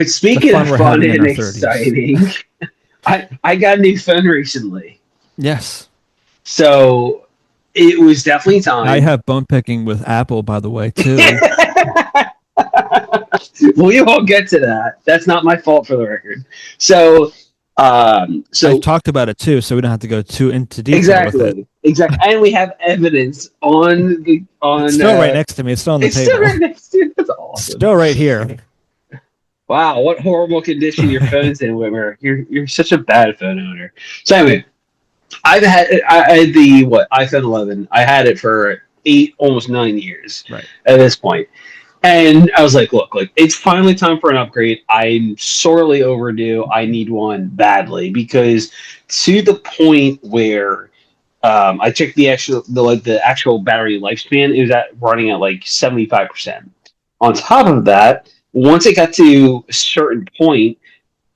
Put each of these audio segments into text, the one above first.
But the speaking fun of we're fun having in and our 30s. exciting, I got a new phone recently. Yes. So it was definitely I time. have bone picking with Apple, by the way, too. We won't get to that. That's not my fault for the record. So, I've so talked about it too, so we don't have to go too into detail with it. exactly, and we have evidence It's on. still right next to me. It's still on the It's still table. right next to you. That's It's awesome. still right here. Wow, what horrible condition your phone's in, Witmer. You're such a bad phone owner. So anyway, I had the what iPhone 11. I had it for 8 almost 9 years Right. at this point. And I was look, like it's finally time for an upgrade. I'm sorely overdue. I need one badly because to the point where I checked the actual battery lifespan. It was at running at like 75%. On top of that, once it got to a certain point,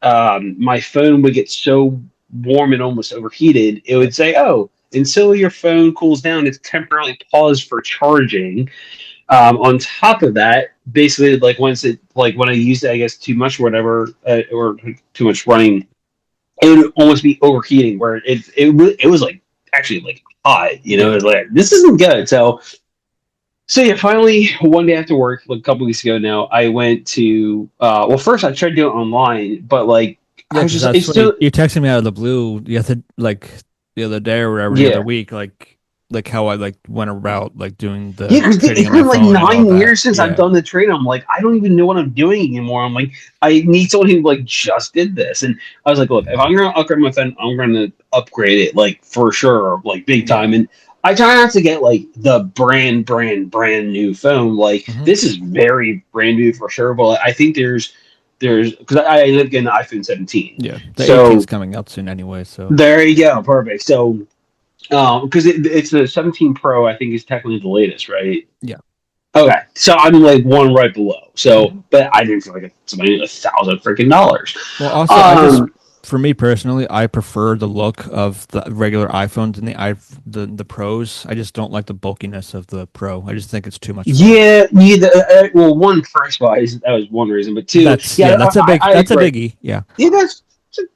my phone would get so warm and almost overheated. It would Right. say, "Oh, until your phone cools down, it's temporarily paused for charging." On top of that, basically, like when I used it, I guess too much or whatever, or too much running, it would almost be overheating. Where it was like actually like hot, Yeah. it was like this isn't good. So yeah, finally one day after work, like a couple weeks ago now, I went to well, first I tried to do it online, but like Yeah, I was because just that's it's what you, still you texted me out of the blue the other the other day or whatever, the other yeah. week, like how I like went about like doing Yeah, the because trading it's in my been like phone and all 9 that. years since I've Yeah. done the trade. I'm like, I don't even know what I'm doing anymore. I'm like, I need someone who like just did this. And I was like, look, if I'm gonna upgrade my phone, I'm gonna upgrade it like for sure, like big Yeah. time. And I try not to get like the brand new phone. Like Hmm. this is very brand new for sure. But I think there's because I ended up getting the iPhone 17. Yeah. The 18's So coming out soon anyway, so there you go, perfect. So because it's the 17 Pro, I think is technically the latest, right? yeah. Okay, so I'm like one right below. So, Mhm. but I didn't feel like somebody $1,000 freaking dollars. Well, also, Um, for me personally, I prefer the look of the regular iPhones and the Pros. I just don't like the bulkiness of the Pro. I just think it's too much phone. yeah, well, one first of all, that was one reason, but two, That's yeah, yeah, I that's a agree. biggie. Yeah. Yeah, that's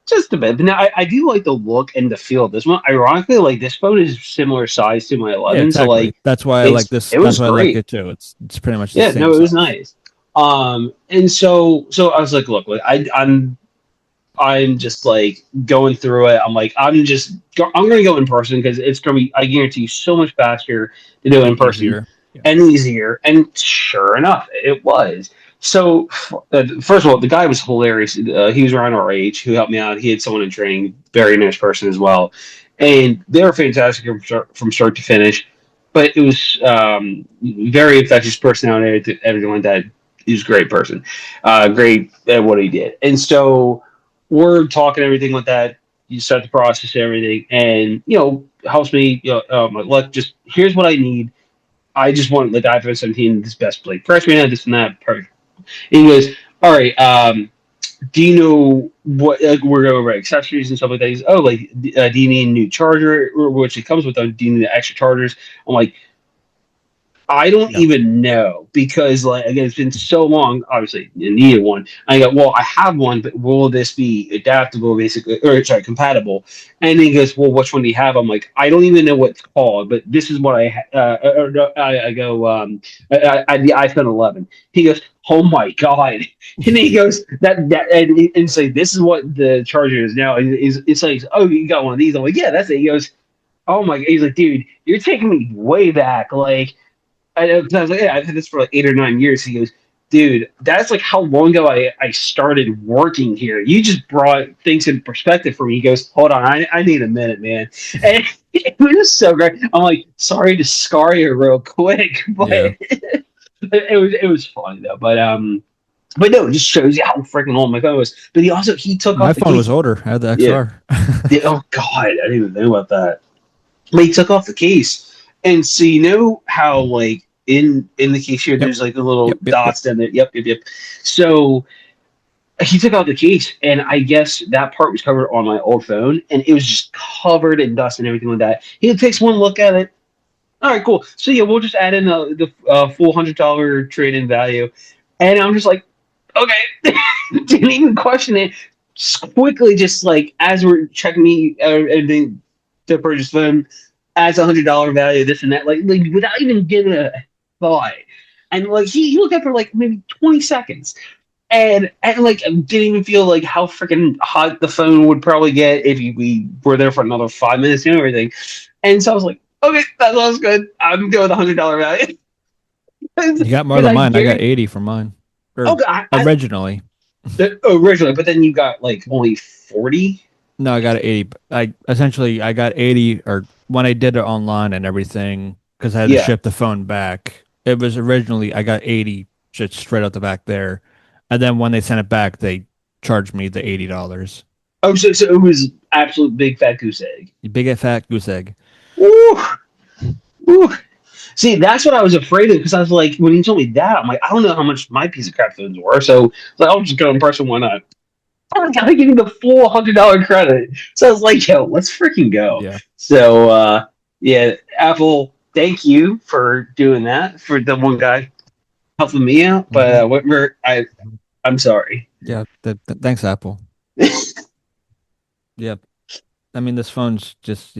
just a bit. But now I do like the look and the feel of this one. Ironically, like this phone is similar size to my Yeah, 11, so exactly. like That's why I like it's this. it That's was why I like great. it too. It's pretty much the Yeah, same no, it was size. nice. And so I was like I'm just like going through it. I'm gonna go in person because it's gonna be I guarantee you so much faster to do it And in person easier. Yeah. and easier. And sure enough, it was. So first of all, the guy was hilarious. He was around our age who helped me out. He had someone in training, very nice person as well, and they were fantastic from start to finish. But it was very infectious personality, everything like that. He was a great person, great at what he did, and so we're talking everything like that. You start to process everything, and helps me. Like, look, just here's what I need. I just want like iPhone 17, this best play price right now, this and that, perfect. And he goes, all right. Do you know what? Like, we're going over accessories and stuff like that. He's, oh, like, do you need a new charger, which it comes with? Do you need extra chargers? I'm like, I don't No. even know because, like, again, it's been so long. Obviously, you needed one. I go, well, I have one, but will this be adaptable, basically, or sorry, compatible? And then he goes, well, which one do you have? I'm like, I don't even know what it's called, but this is what no, I go, the iPhone 11. He goes, oh my god, and he goes and say, this is what the charger is now. And it's like, oh, you got one of these? I'm like, yeah, that's it. He goes, oh my, he's like, dude, you're taking me way back, like. I was like, yeah, I've had this for like 8 or 9 years. He goes, dude, that's like how long ago I started working here. You just brought things in perspective for me. He goes, hold on, I need a minute, man. And it was just so great. I'm like, sorry to scar you real quick, but Yeah. it was funny though. But no, it just shows you how freaking old my phone was. But he took My off the phone was case. older. I had the Yeah. XR. Yeah. Oh god, I didn't even think about that. But he took off the case, and so how like in the case here, Yep. there's like the little Yep. Yep. Yep. dots down there. Yep, yep, yep. So he took out the case, and I guess that part was covered on my old phone, and it was just covered in dust and everything like that. He takes one look at it. All right, cool. So yeah, we'll just add in the full $100 trade in value, and I'm just like, okay. Didn't even question it. Just quickly, just like as we're checking me everything to purchase phone, adds $100 value, this and that, like without even giving a thought. And like he looked at it for like maybe 20 seconds. And like didn't even feel like how freaking hot the phone would probably get if we were there for another 5 minutes and everything. And so I was like, okay, that sounds good. I'm good with $100 value. You got more Because than I mine. I got guarantee. 80 for mine. Or Oh, originally. originally, but then you got like only 40. No, I got 80. I got 80 or when I did it online and everything because I had to Yeah. ship the phone back. It was originally I got 80 just straight out the back there. And then when they sent it back, they charged me the $80. Oh, so it was absolute big fat goose egg. You big fat goose egg. Ooh, ooh. See, that's what I was afraid of because I was like, when he told me that, I'm like, I don't know how much my piece of crap phones were, so like, I'll just go in person. Why not? I gotta give you the full $100 credit. So I was like, yo, let's freaking go. Yeah. So yeah, Apple, thank you for doing that for the one guy helping me out. But Hmm. Whitmer, I'm sorry. Yeah. Thanks, Apple. Yeah. I mean, this phone's just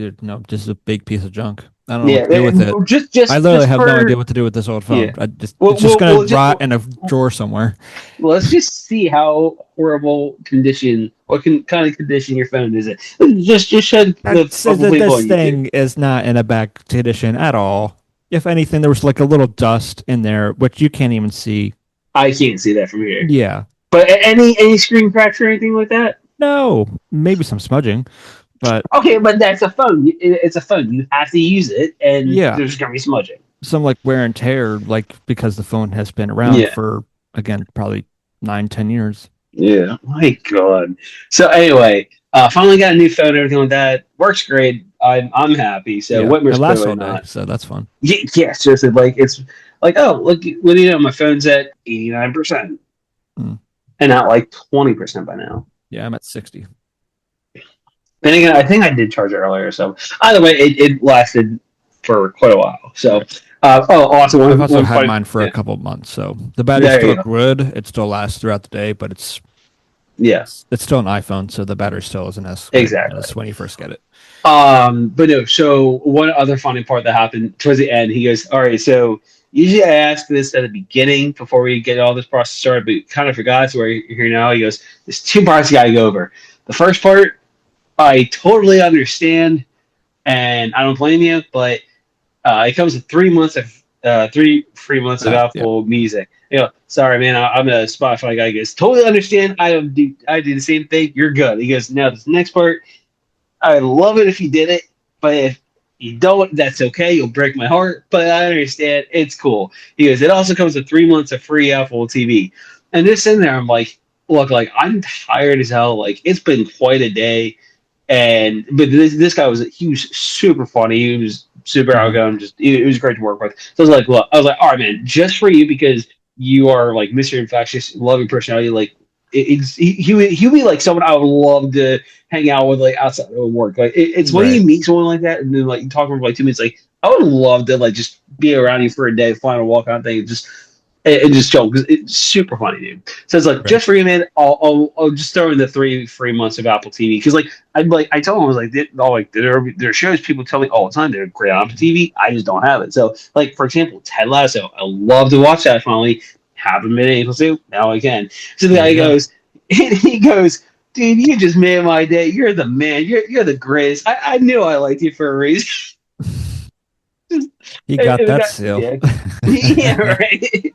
just a big piece of junk. I don't know what Yeah, to do with it. just I just literally just have no idea for what to do with this old phone. yeah. It's just gonna We'll just rot in a drawer somewhere. let's just see how horrible condition, what kind of condition your phone is in. Just show the couple people This on YouTube. thing is not in a bad condition at all. If anything, there was like a little dust in there, which you can't even see. I can't see that from here. Yeah. But any screen cracks or anything like that? No, maybe some smudging, but Okay, but that's a phone. It's a phone. You have to use it, and yeah, there's gonna be smudging. some like wear and tear, like because the phone has been around Yeah, for again probably 9, 10 years. yeah. My God. So anyway, finally got a new phone. Everything like that works great. I'm happy. So Yeah, it Whitmer's lasts clearly all day, not. so that's fun. Yeah, yeah, seriously. Like it's like, oh, look, what do you know? My phone's at 89%, Mm. and not like 20% by now. Yeah, I'm at 60. Then again, I think I did charge it earlier. So either way, it lasted for quite a while. So Yeah. also I've one also one had funny. mine for a Yeah, couple of months, so the battery's there you still go. good. It still lasts throughout the day, but Yeah, it's still an iPhone, so the battery still isn't as good exactly. as when you first get it. But no. So one other funny part that happened towards the end, he goes, "All right, so usually I ask this at the beginning before we get all this process started, but kind of forgot. So we're here now." He goes, "There's two parts you got to go over. The first part, I totally understand, and I don't blame you, but it comes with 3 months of 3 free months of Yeah. Apple Music. Sorry, man, I'm a Spotify guy. He goes, totally understand. I do the same thing. You're good. He goes, now this next part, I love it if you did it, but if you don't, that's okay. You'll break my heart, but I understand. It's cool. He goes, it also comes with 3 months of free Apple TV. And just in there, I'm like, look, like I'm tired as hell. Like it's been quite a day, and but this guy he was super funny. He was super Hmm. outgoing. Just it was great to work with. So I was like, look, I was like, all right, man, just for you because you are like Mr. Infectious, loving personality. Like he would be like someone I would love to hang out with like outside of work. Like it's when Right. you meet someone like that and then like you talk for like 2 minutes. Like I would love to like just be around you for a day, fly on a walk on thing, and just chill because it's super funny, dude. So it's like Right. just for you, man. I'll just throw in the 3 free months of Apple TV because I told him I was like there are shows people tell me all the time they're great on Apple TV. I just don't have it. So like for example, Ted Lasso. I love to watch that finally. Haven't been able to. Now I can. So the There guy you go. goes, he goes, dude, you just made my day. You're the man. You're the greatest. I knew I liked you for a reason. He It got was that that, seal. yeah, yeah, right.